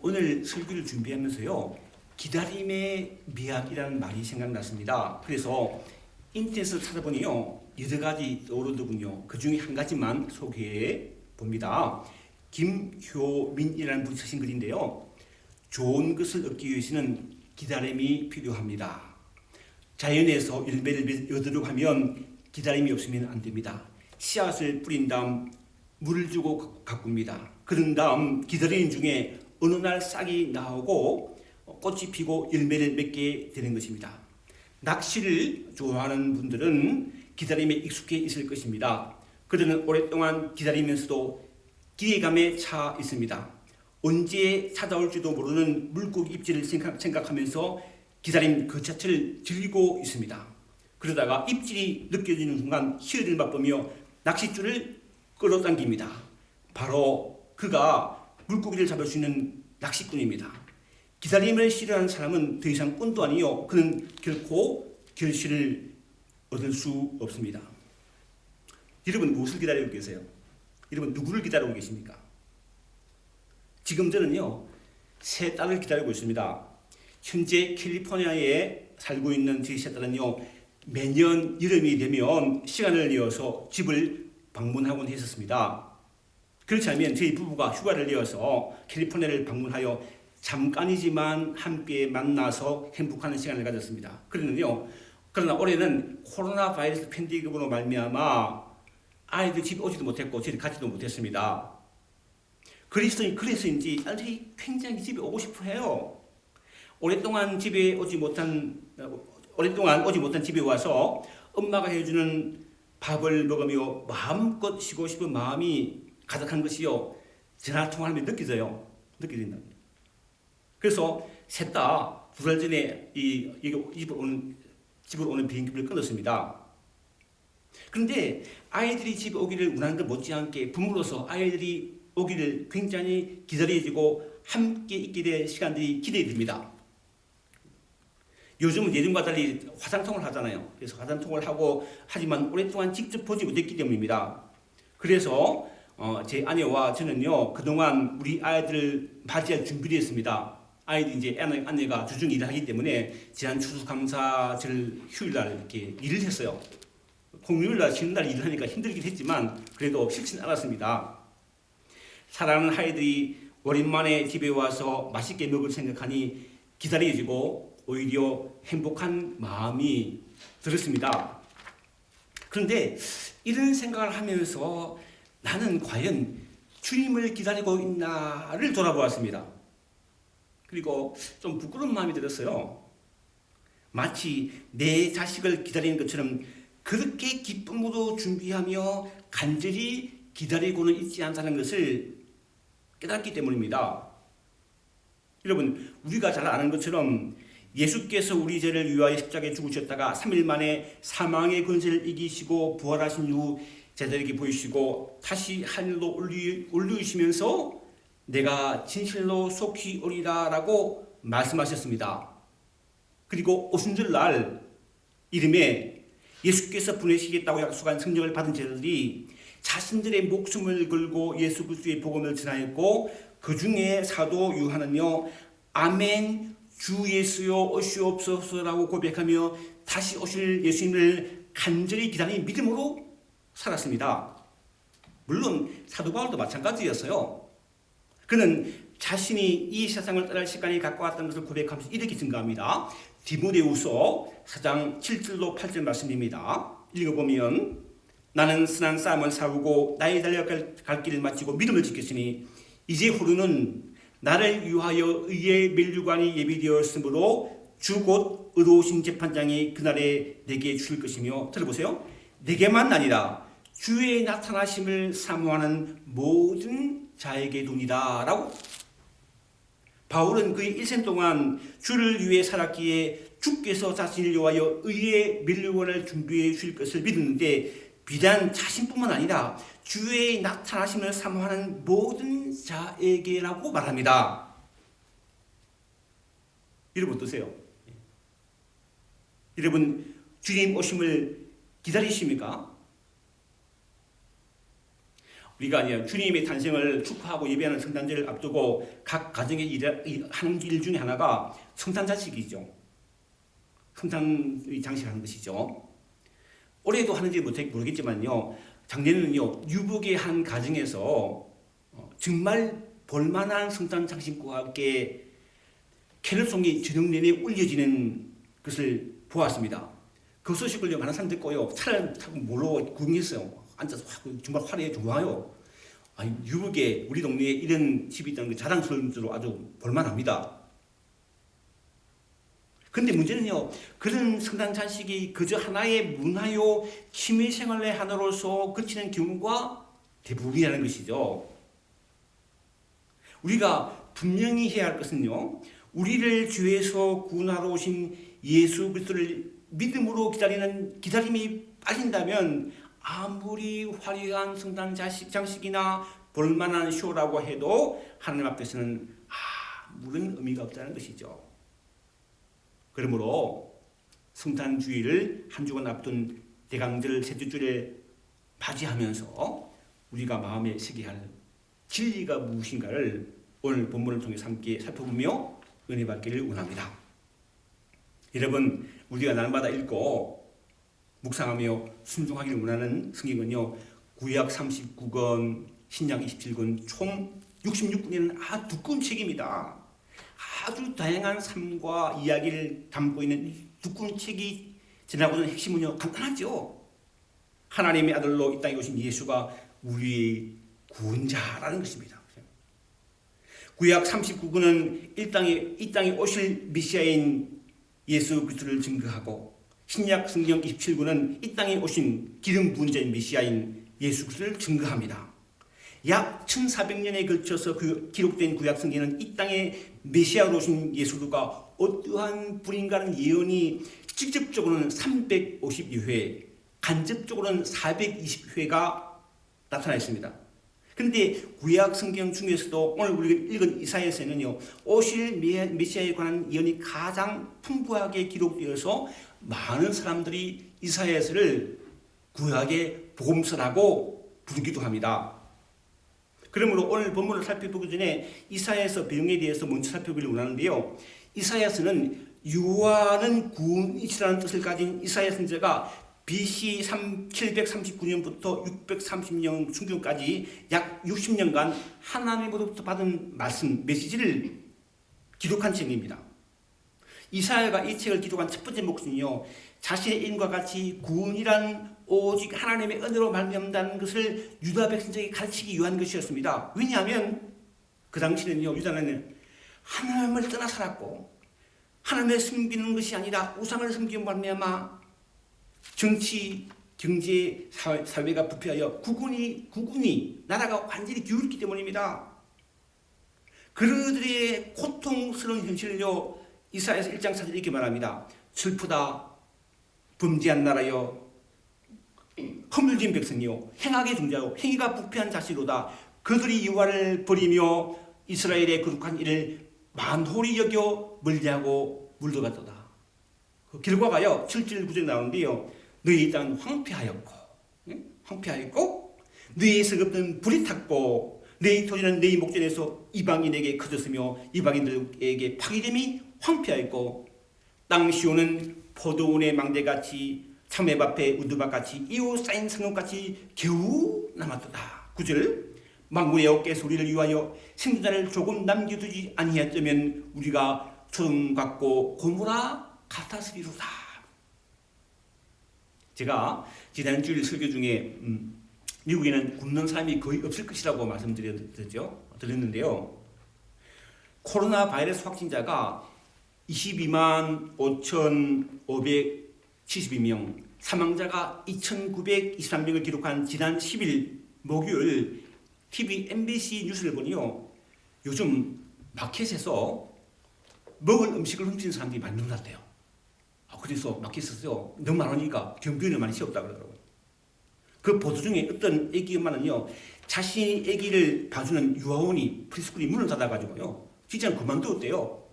오늘 설교를 준비하면서요, 기다림의 미학이라는 말이 생각났습니다. 그래서 인터넷을 찾아보니요, 여러 가지 떠오르더군요. 그 중에 한 가지만 소개해 봅니다. 김효민이라는 분이 쓰신 글인데요. 좋은 것을 얻기 위해서는 기다림이 필요합니다. 자연에서 열매를 얻으려고 하면 기다림이 없으면 안 됩니다. 씨앗을 뿌린 다음 물을 주고 가꿉니다. 그런 다음 기다리는 중에 어느 날 싹이 나오고 꽃이 피고 열매를 맺게 되는 것입니다. 낚시를 좋아하는 분들은 기다림에 익숙해 있을 것입니다. 그들은 오랫동안 기다리면서도 기대감에 차 있습니다. 언제 찾아올지도 모르는 물고기 입질을 생각하면서 기다림 그 자체를 즐기고 있습니다. 그러다가 입질이 느껴지는 순간 희열을 맛보며 낚싯줄을 끌어당깁니다. 바로 그가 물고기를 잡을 수 있는 낚시꾼입니다. 기다림을 싫어하는 사람은 더 이상 꾼도 아니요, 그는 결코 결실을 얻을 수 없습니다. 여러분 무엇을 기다리고 계세요? 여러분 누구를 기다리고 계십니까? 지금 저는요, 세 딸을 기다리고 있습니다. 현재 캘리포니아에 살고 있는 제 세 딸은요, 매년 여름이 되면 시간을 내어서 집을 방문하곤 했었습니다. 그렇지 않으면 저희 부부가 휴가를 내어서 캘리포니아를 방문하여 잠깐이지만 함께 만나서 행복한 시간을 가졌습니다. 그러나 올해는 코로나 바이러스 팬데믹으로 말미암아 아이들 집에 오지도 못했고 저희 가지도 못했습니다. 그래서인지 아이들이 굉장히 집에 오고 싶어 해요. 오랫동안 오지 못한 집에 와서 엄마가 해주는 밥을 먹으며 마음껏 쉬고 싶은 마음이 가득한 것이요, 전화 통화하면 느껴진다. 그래서 셋 다 두 달 전에 집으로 오는 비행기를 끊었습니다. 그런데 아이들이 집에 오기를 원하는 것 못지않게 부모로서 아이들이 오기를 굉장히 기다려지고 함께 있게 될 시간들이 기대됩니다. 요즘은 예전과 달리 화상통화를 하잖아요. 그래서 화상통화를 하지만 오랫동안 직접 보지 못했기 때문입니다. 그래서 제 아내와 저는요, 그동안 우리 아이들을 맞이할 준비를 했습니다. 아내가 주중 일을 하기 때문에 지난 추수감사절 휴일날 이렇게 일을 했어요. 공휴일날 쉬는 날 일을 하니까 힘들긴 했지만 그래도 싫지는 않았습니다. 사랑하는 아이들이 오랜만에 집에 와서 맛있게 먹을 생각하니 기다려지고 오히려 행복한 마음이 들었습니다. 그런데 이런 생각을 하면서 나는 과연 주님을 기다리고 있나를 돌아보았습니다. 그리고 좀 부끄러운 마음이 들었어요. 마치 내 자식을 기다리는 것처럼 그렇게 기쁨으로 준비하며 간절히 기다리고는 있지 않다는 것을 깨닫기 때문입니다. 여러분, 우리가 잘 아는 것처럼 예수께서 우리 죄를 위하여 십자가에 죽으셨다가 3일 만에 사망의 권세를 이기시고 부활하신 후 제자들에게 보이시고 다시 하늘로 올리시면서 내가 진실로 속히 오리라 라고 말씀하셨습니다. 그리고 오순절날 이름에 예수께서 보내시겠다고 약속한 성령을 받은 제자들이 자신들의 목숨을 걸고 예수 그리스도의 복음을 전하였고, 그 중에 사도 요한은요, 아멘 주 예수여 오시옵소서라고 고백하며 다시 오실 예수님을 간절히 기다리는 믿음으로 살았습니다. 물론 사도 바울도 마찬가지였어요. 그는 자신이 이 세상을 떠날 시간이 가까웠다는 것을 고백하면서 이렇게 증거합니다. 디모데후서 4장 7절로 8절 말씀입니다. 읽어보면, 나는 선한 싸움을 싸우고 나의 달려갈 길을 마치고 믿음을 지켰으니 이제 후로는 나를 위하여 의의 면류관이 예비되었으므로 주 곧 의로우신 재판장이 그날에 내게 주실 것이며, 들어보세요. 내게만 아니라 주의 나타나심을 사모하는 모든 자에게 돈이다 라고. 바울은 그의 일생 동안 주를 위해 살았기에 주께서 자신을 위하여 의의 면류관을 준비해 주실 것을 믿었는데, 비단 자신뿐만 아니라 주의 나타나심을 사모하는 모든 자에게라고 말합니다. 여러분 어떠세요? 여러분 주님 오심을 기다리십니까? 우리가 이제 주님의 탄생을 축하하고 예배하는 성탄절을 앞두고 각 가정에 하는 일 중에 하나가 성탄자식이죠. 성탄 장식하는 것이죠. 올해도 하는지 모르겠지만요. 작년에는요, 유복의 한 가정에서 정말 볼만한 성탄 장식과 함께 캐롤송이 저녁 내내 울려지는 것을 보았습니다. 그 소식을 많은 사람 듣고요, 차를 타고 몰러 구경했어요. 앉아서 정말 화려해 좋아요. 유복에 우리 동네에 이런 집이 있다는 게 자랑스러운 줄로 아주 볼만합니다. 근데 문제는요, 그런 성탄 장식이 그저 하나의 문화요 취미 생활의 하나로서 그치는 경우가 대부분이라는 것이죠. 우리가 분명히 해야 할 것은요, 우리를 죄에서 구원하러 오신 예수 그리스도를 믿음으로 기다리는 기다림이 빠진다면 아무리 화려한 성탄 장식이나 볼만한 쇼라고 해도 하나님 앞에서는 아무런 의미가 없다는 것이죠. 그러므로 성탄 주일을 한 주간 앞둔 대강절 셋째 주일에 맞이하면서 우리가 마음에 새겨야 할 진리가 무엇인가를 오늘 본문을 통해서 함께 살펴보며 은혜 받기를 원합니다. 여러분, 우리가 날마다 읽고 묵상하며 순종하기를 원하는 성경은요, 구약 39권, 신약 27권, 총 66권이라는 아주 두꺼운 책입니다. 아주 다양한 삶과 이야기를 담고 있는 두꺼운 책이 지나고는 핵심은요, 간단하죠. 하나님의 아들로 이 땅에 오신 예수가 우리의 구원자라는 것입니다. 구약 39권은 이 땅에 오실 메시아인 예수 그리스도를 증거하고, 신약 성경 27권은 이 땅에 오신 기름 부은 메시아인 예수 그리스도를 증거합니다. 약 1400년에 걸쳐서 기록된 구약 성경은 이 땅에 메시아로 오신 예수가 어떠한 분인가는 예언이 직접적으로는 352회, 간접적으로는 420회가 나타나 있습니다. 그런데 구약 성경 중에서도 오늘 우리가 읽은 이사야서는요, 오실 메시아에 관한 예언이 가장 풍부하게 기록되어서 많은 사람들이 이사야서를 구약의 복음서라고 부르기도 합니다. 그러므로 오늘 본문을 살펴보기 전에 이사야서 배경에 대해서 먼저 살펴보기를 원하는데요. 이사야서는 유아는 구원이시라는 뜻을 가진 이사야 선지자가 BC 739년부터 630년 중경까지 약 60년간 하나님으로부터 받은 말씀, 메시지를 기록한 책입니다. 이사야가 이 책을 기록한 첫 번째 목적은요, 자신의 이름과 같이 구원이란 오직 하나님의 은혜로 말미암다는 것을 유다 백성에게 가르치기 위한 것이었습니다. 왜냐하면 그 당시에는요, 유다는 하나님을 떠나 살았고 하나님을 섬기는 것이 아니라 우상을 섬기는 말미암아 정치, 경제, 사회가 부패하여 국군이 나라가 완전히 기울기 때문입니다. 그들의 고통스러운 현실을요, 이사야서 1장 4절에 이렇게 말합니다. 슬프다, 범죄한 나라여, 허물진 백성이요, 행악의 종자요, 행위가 부패한 자식이로다. 그들이 여호와를 버리며 이스라엘의 거룩한 일을 만홀히 여겨 멀리하고 물러갔도다. 그 결과가요, 7절 9절에 나오는데요, 너희 땅은 황폐하였고 너희 서급은 불이 탔고 너희 토지는 너희 목전에서 이방인에게 커졌으며 이방인들에게 파괴됨이 황폐하였고 땅 시온은 포도원의 망대같이 참외밭의 우두밭같이 이웃 쌓인 성읍같이 겨우 남았도다. 9절 만군의 어깨 소리를 위하여 생존자를 조금 남겨두지 아니하였다면 우리가 소돔 같고 고모라 같았으리로다. 제가 지난 주일 설교 중에 미국에는 굶는 사람이 거의 없을 것이라고 말씀드렸는데요. 코로나 바이러스 확진자가 22만 5,572명, 사망자가 2,923명을 기록한 지난 10일 목요일 TV MBC 뉴스를 보니요, 요즘 마켓에서 먹을 음식을 훔치는 사람들이 많이 늘어났대요. 그래서 마켓에서 너무 많으니까 경비원을 많이 세웠다 그러더라고요. 그 보도 중에 어떤 애기 엄마는요, 자신이 애기를 봐주는 유아원이 프리스쿨이 문을 닫아가지고요, 직장을 그만두었대요.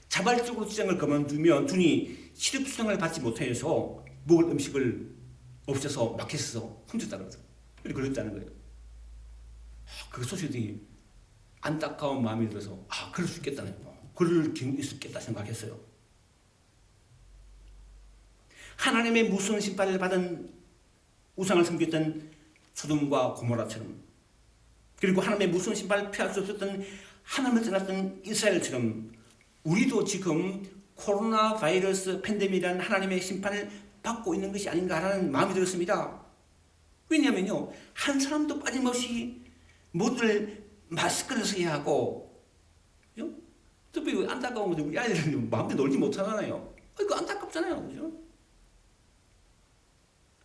자발적으로 직장을 그만두면 준이 시급수당을 받지 못해서 먹을 음식을 없애서 마켓에서 훔쳤다 그러더라고요. 그랬다는 거예요. 그 소식이 안타까운 마음이 들어서 그럴 수 있겠다는 그럴 경우가 있겠다 생각했어요. 하나님의 무서운 심판을 받은 우상을 섬겼던 소돔과 고모라처럼, 그리고 하나님의 무서운 심판을 피할 수 없었던 하나님을 떠났던 이스라엘처럼 우리도 지금 코로나 바이러스 팬데믹이라는 하나님의 심판을 받고 있는 것이 아닌가라는 마음이 들었습니다. 왜냐하면요, 한 사람도 빠짐없이 모두를 마스크를 써야 하고, 특별히 안타까운 것도 우리 아이들은 마음대로 놀지 못하잖아요. 이거 안타깝잖아요, 그죠?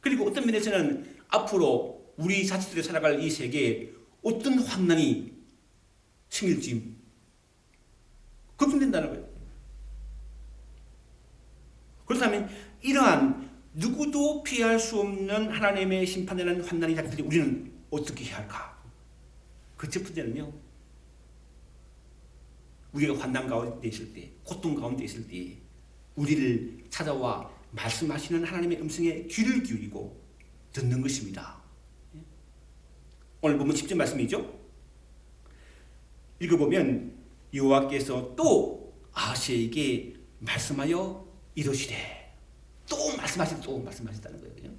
그리고 어떤 면에서는 앞으로 우리 자식들이 살아갈 이 세계에 어떤 환난이 생길지 걱정된다는 거예요. 그렇다면 이러한 누구도 피할 수 없는 하나님의 심판이라는 환난이 닥칠 때 우리는 어떻게 해야 할까? 그 첫 번째는요, 우리가 환난 가운데 있을 때, 고통 가운데 있을 때 우리를 찾아와 말씀하시는 하나님의 음성에 귀를 기울이고 듣는 것입니다. 오늘 보면 10절 말씀이죠. 읽어보면 여호와께서 또 아하스에게 말씀하여 이르시되, 또 말씀하셨다는 거예요.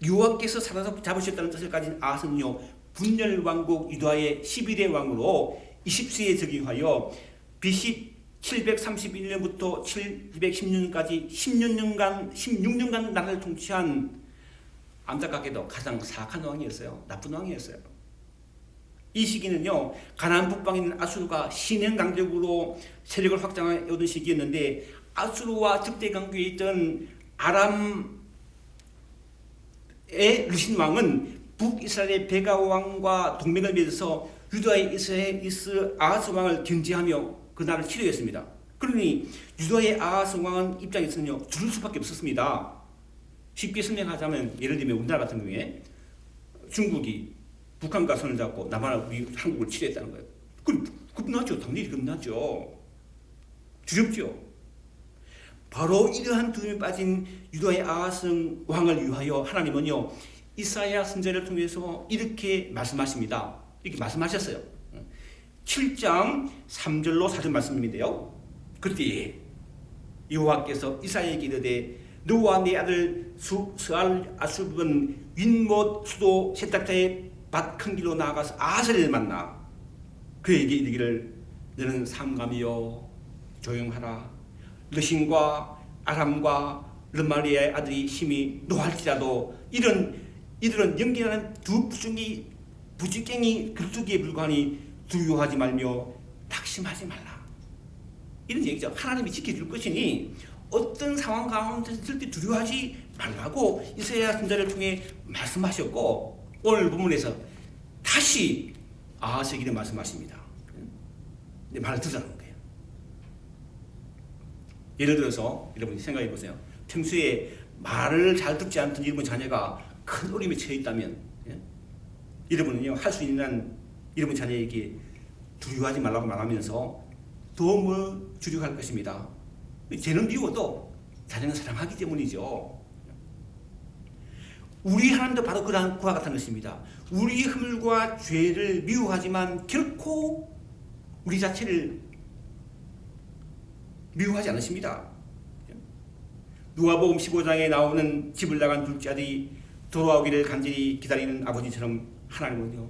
여호와께서 사로잡으셨다는 뜻을 가진 아하스는요, 분열 왕국 유다의 11대 왕으로 20세에 즉위하여 BC 731년부터 716년까지 16년간 나라를 통치한, 안타깝게도 가장 사악한 왕이었어요. 나쁜 왕이었어요. 이 시기는요, 가나안 북방에 있는 아수르가 신행 강력으로 세력을 확장해 오던 시기였는데, 아수르와 적대 관계에 있던 아람의 르신 왕은 북이스라엘의 베가 왕과 동맹을 맺어서 유다의 아하스 왕을 견제하며 그 나라를 치료했습니다. 그러니 유다의 아하스 왕은 입장에서는요, 두를 수밖에 없었습니다. 쉽게 설명하자면, 예를 들면 우리나라 같은 경우에 중국이 북한과 손을 잡고 남한과 우리 한국을 치료했다는 거예요. 그럼 겁나죠. 당연히 겁나죠. 두렵죠. 바로 이러한 두려움에 빠진 유다의 아하스 왕을 위하여 하나님은요, 이사야 선지자를 통해서 이렇게 말씀하십니다. 이렇게 말씀하셨어요. 7장 3절로 4절 말씀인데요. 그때 여호와께서 이사야에게 이르되, 너와 네 아들 스알아숲은 윗못 수도 세탁자의 밭 큰 길로 나아가서 아하스를 만나 그에게 이르기를, 너는 삼감이여 조용하라. 르신과 아람과 르마리아의 아들이 심히 노할지라도 이들은 연기하는 두 부지깽이 글투기에 불과하니 두려워하지 말며 낙심하지 말라. 이런 얘기죠. 하나님이 지켜줄 것이니 어떤 상황 가운데 있을 때 두려워하지 말라고 이사야 선지자를 통해 말씀하셨고, 오늘 본문에서 다시 아하스에게 말씀하십니다. 근데 말을 듣자는 거예요. 예를 들어서 여러분이 생각해 보세요. 평소에 말을 잘 듣지 않던 여러분 자녀가 큰 어려움에 처해 있다면, 여러분은요, 할 수 있는 여러분 자녀에게 두려워하지 말라고 말하면서 도움을 주려고 할 것입니다. 죄는 미워도 자녀는 사랑하기 때문이죠. 우리 하나님도 바로 그와 같은 것입니다. 우리의 허물과 죄를 미워하지만 결코 우리 자체를 미워하지 않으십니다. 누가복음 15장에 나오는 집을 나간 둘째 아들이 돌아오기를 간절히 기다리는 아버지처럼 하나님은요,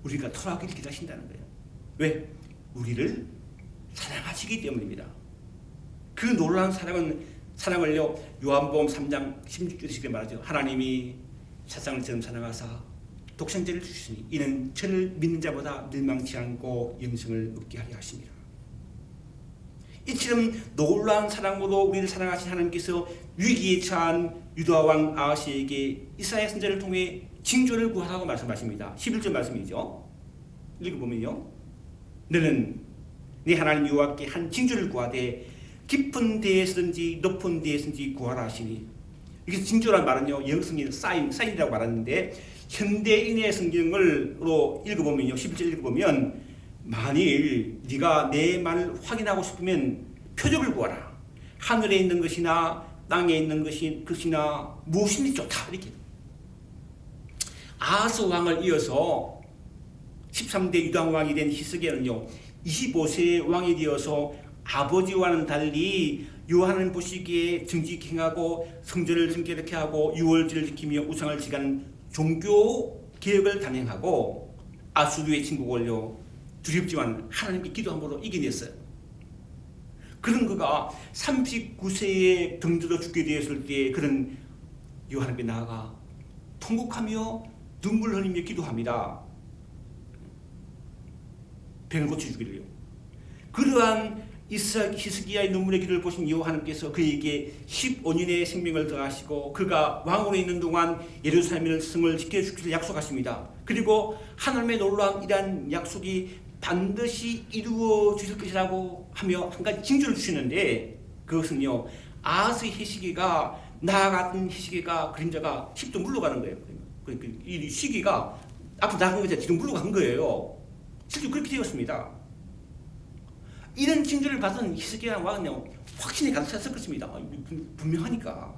우리가 돌아오기를 기다리신다는 거예요. 왜? 우리를 사랑하시기 때문입니다. 그 놀라운 사랑을요, 요한복음 3장 16절에 말하죠. 하나님이 세상을 처럼 사랑하사 독생자를 주시니 이는 저를 믿는 자보다 멸망치 않고 영생을 얻게 하려 하십니다. 이처럼 놀라운 사랑으로 우리를 사랑하신 하나님께서 위기에 처한 유다 왕 아하스에게 이사야 선지자를 통해 징조를 구하라고 말씀하십니다. 11절 말씀이죠. 읽어보면요, 너는 네 하나님 여호와께 한 징조를 구하되 깊은 데에서든지 높은 데에서든지 구하라 하시니, 이게 징조란 말은요, 영성인 사인이라고 말하는데, 현대인의 성경으로 읽어보면요, 11절 읽어보면, 만일 네가 내 말을 확인하고 싶으면 표적을 구하라. 하늘에 있는 것이나 땅에 있는 것이나 무엇이든지 좋다. 이렇게. 아하스 왕을 이어서 13대 유다 왕이 된 히스기야는요 25세의 왕이 되어서 아버지와는 달리 요한은 보시기에 정직히 행하고 성전을 정결하게 하고 유월절을 지키며 우상을 지키는 종교 개혁을 단행하고 아수르의 침공을요 두렵지만 하나님께 기도함으로 이겨냈어요. 그런 그가 39세에 병들어 죽게 되었을 때 그런 요한에게 나아가 통곡하며 눈물 흘리며 기도합니다. 병을 고쳐주기를요. 그러한 히스기야의 눈물의 기도를 보신 여호와께서 그에게 15년의 생명을 더하시고 그가 왕으로 있는 동안 예루살렘 성을 지켜주기를 약속하십니다. 그리고 하나님의 놀라운 이러한 약속이 반드시 이루어 주실 것이라고 하며 한 가지 징조를 주시는데 그것은요 아하스의 히스기야가 나 같은 히스기야가 그림자가 10도 물러가는 거예요. 이 시기가 앞으로 나간 것이 뒤로 물러간 거예요. 실제 그렇게 되었습니다. 이런 징조를 받은 히스기야 왕은요 확신이 가득 찼을 것입니다. 분명하니까.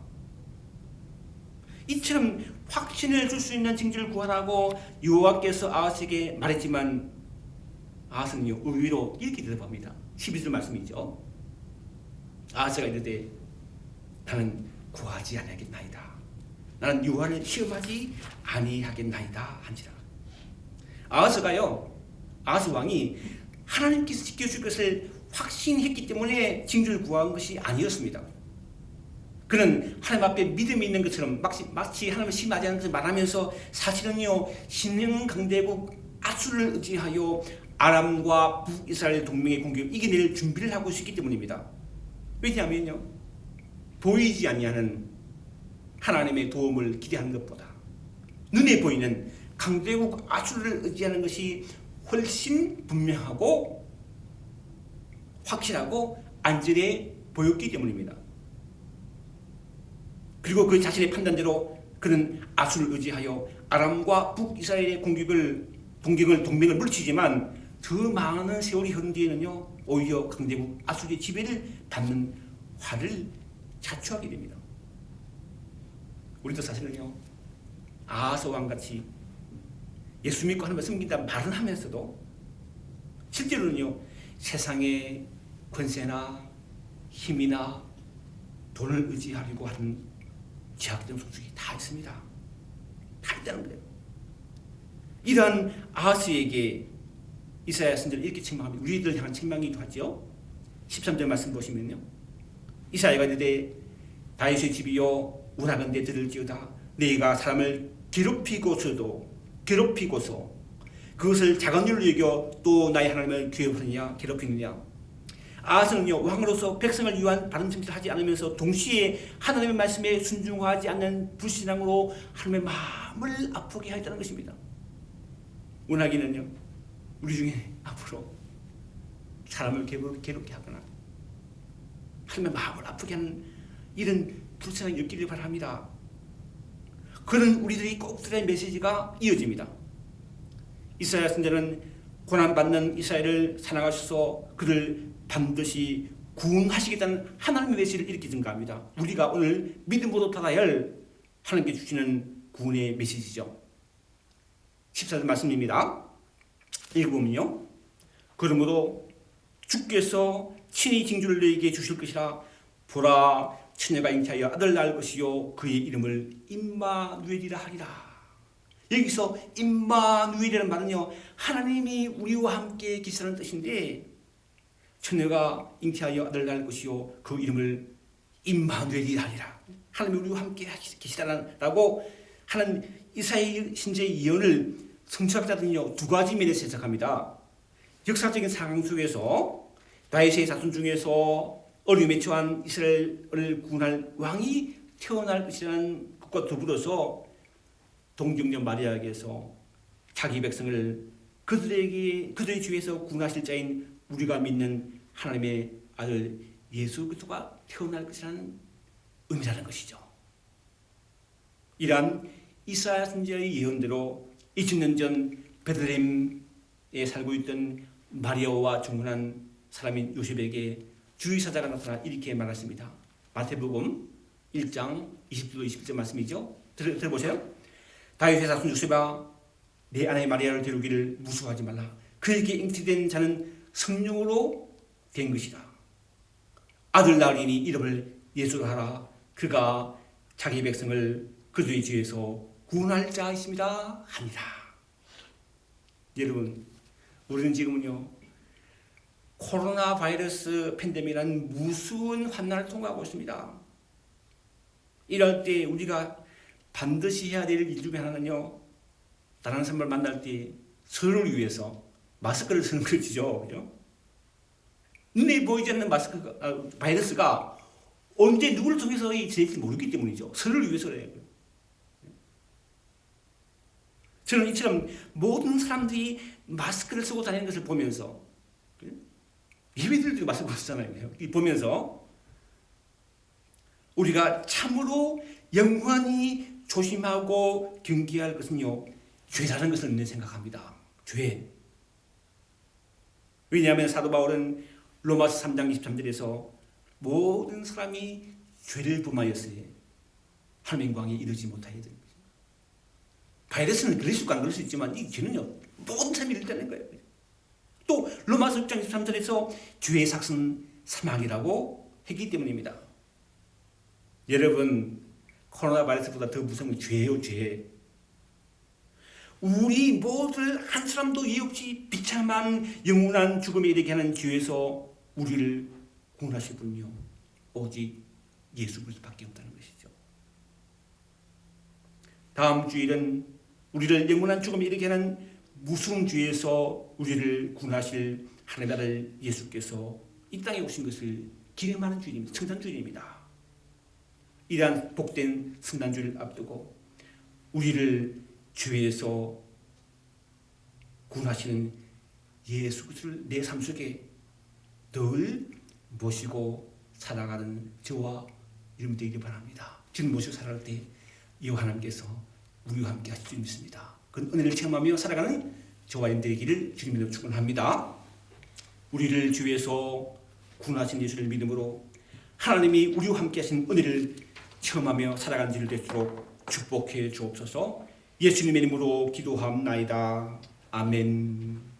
이처럼 확신을 줄 수 있는 징조를 구하라고 여호와께서 아하스에게 말했지만 아하스는요 의외로 이렇게 대답합니다. 12절 말씀이죠. 아하스가 이르되 나는 구하지 아니하겠나이다. 나는 여호와를 시험하지 아니하겠나이다 한지라. 아하스 왕이 하나님께서 지켜줄 것을 확신했기 때문에 징조를 구한 것이 아니었습니다. 그는 하나님 앞에 믿음이 있는 것처럼 마치 하나님을 신뢰하지 않는 것을 말하면서 사실은요 신령 강대국 아수르를 의지하여 아람과 북이스라엘 동맹의 공격을 이겨낼 준비를 하고 있기 때문입니다. 왜냐하면요 보이지 아니하는 하나님의 도움을 기대하는 것보다 눈에 보이는 강대국 아수르를 의지하는 것이 훨씬 분명하고 확실하고 안전해 보였기 때문입니다. 그리고 그 자신의 판단대로 그는 아수를 의지하여 아람과 북이스라엘의 동맹을 물리치지만 더 많은 세월이 흐른 뒤에는요 오히려 강대국 아수르의 지배를 받는 화를 자초하게 됩니다. 우리도 사실은요 아하스 왕같이 예수 믿고 하나님을 섬긴다 말은 하면서도 실제로는요 세상의 권세나 힘이나 돈을 의지하려고 하는 제약된 속성이 다 있습니다. 다 있다는 거예요. 이러한 아하스에게 이사야 선지자는 이렇게 책망합니다. 우리들 향한 책망이기도 하죠. 13절 말씀 보시면요 이사야가 이르되 다윗의 집이여 원하건대 들을지어다. 네가 사람을 괴롭히고서 그것을 작은 일로 여겨 또 나의 하나님을 괴롭히느냐. 아하스는요 왕으로서 백성을 위한 바른 정치를 하지 않으면서 동시에 하나님의 말씀에 순종하지 않는 불신앙으로 하나님의 마음을 아프게 하였다는 것입니다. 원하기는요 우리 중에 앞으로 사람을 괴롭게 하거나 하나님의 마음을 아프게 하는 이런 불신앙이 엮이길 바랍니다. 그런 우리들이 꼭 들어야 메시지가 이어집니다. 이사야 선지자는 고난받는 이스라엘을 사랑하셔서 그를 반드시 구원하시겠다는 하나님의 메시지를 이렇게 증가합니다. 우리가 오늘 믿음으로 받아야 할 하나님께 주시는 구원의 메시지죠. 14절 말씀입니다. 읽어보면요 그러므로 주께서 친히 징조를 너에게 주실 것이라. 보라 처녀가 잉태하여 아들 낳을 것이요 그의 이름을 임마누엘이라 하리라. 여기서 임마누엘이라는 말은요 하나님이 우리와 함께 계시다는 뜻인데 처녀가 잉태하여 아들 낳을 것이요 그 이름을 임마누엘이라 하리라. 하나님이 우리와 함께 계시다라고 하는 이사야 신자의 예언을 성취학자들은요 두 가지 면에서 해석합니다. 역사적인 상황 속에서 다윗의 자손 중에서 어려움에 처한 이스라엘을 구원할 왕이 태어날 것이라는 것과 더불어서 동정녀 마리아에게서 자기 백성을 그들의 주에서 구원하실 자인 우리가 믿는 하나님의 아들 예수 그리스도가 태어날 것이라는 의미라는 것이죠. 이러한 이사야 선지자의 예언대로 2000년 전 베들레헴에 살고 있던 마리아와 중혼한 사람인 요셉에게 주의사자가 나타나 이렇게 말했습니다. 마태복음 1장 20절 21절 말씀이죠. 들어보세요. 다윗의 자손 요셉아, 내 아내 마리아를 데려오기를 무서워하지 말라. 그에게 잉태된 자는 성령으로 된 것이다. 아들 낳으리니 이름을 예수로 하라. 그가 자기 백성을 그들의 죄에서 구원할 자이십니다 하니라. 여러분, 우리는 지금은요 코로나 바이러스 팬데믹이라는 무서운 환난을 통과하고 있습니다. 이럴 때 우리가 반드시 해야 될 일 중에 하나는요, 다른 사람을 만날 때 서로를 위해서 마스크를 쓰는 것이죠. 그죠? 눈에 보이지 않는 바이러스가 언제 누구를 통해서 지낼지 모르기 때문이죠. 서로를 위해서 그래요. 저는 이처럼 모든 사람들이 마스크를 쓰고 다니는 것을 보면서, 예배들도 마스크를 쓰잖아요. 보면서 우리가 참으로 영원히 조심하고 경계할 것은요, 죄라는 것을 내 생각합니다. 죄. 왜냐하면 사도 바울은 로마서 3장 23절에서 모든 사람이 죄를 범하였으니 하나님의 영광에 이르지 못하게 된 거죠. 바이러스는 그럴 수 있고 안 그럴 수 있지만 이 죄는요 모든 사람이 이르다는 거예요. 또 로마서 6장 23절에서 죄의 삭은 사망이라고 했기 때문입니다. 여러분, 코로나 바이러스보다 더 무서운 건 죄예요. 죄. 우리 모두 한 사람도 예의 없이 비참한 영원한 죽음에 이르게 하는 죄에서 우리를 구원하실 분이요 오직 예수 그리스도밖에 없다는 것이죠. 다음 주일은 우리를 영원한 죽음에 이르게 하는 무서운 죄에서 우리를 구원하실 하나님의 아들 예수께서 이 땅에 오신 것을 기념하는 주일입니다. 성탄주일입니다. 이러한 복된 성탄주일을 앞두고 우리를 죄에서 구원하시는 예수 그리스도를 내 삶 속에 늘 모시고 살아가는 저와 여러분 되기를 바랍니다. 지금 모시고 살아갈 때 여호와 하나님께서 우리와 함께 하실 줄 믿습니다. 그 은혜를 체험하며 살아가는 저와 여러분 되기를 주님으로 축원합니다. 우리를 죄에서 구원하신 예수를 믿음으로 하나님이 우리와 함께 하신 은혜를 체험하며 살아가는 일을 될수록 축복해 주옵소서. 예수님의 이름으로 기도합나이다. 아멘.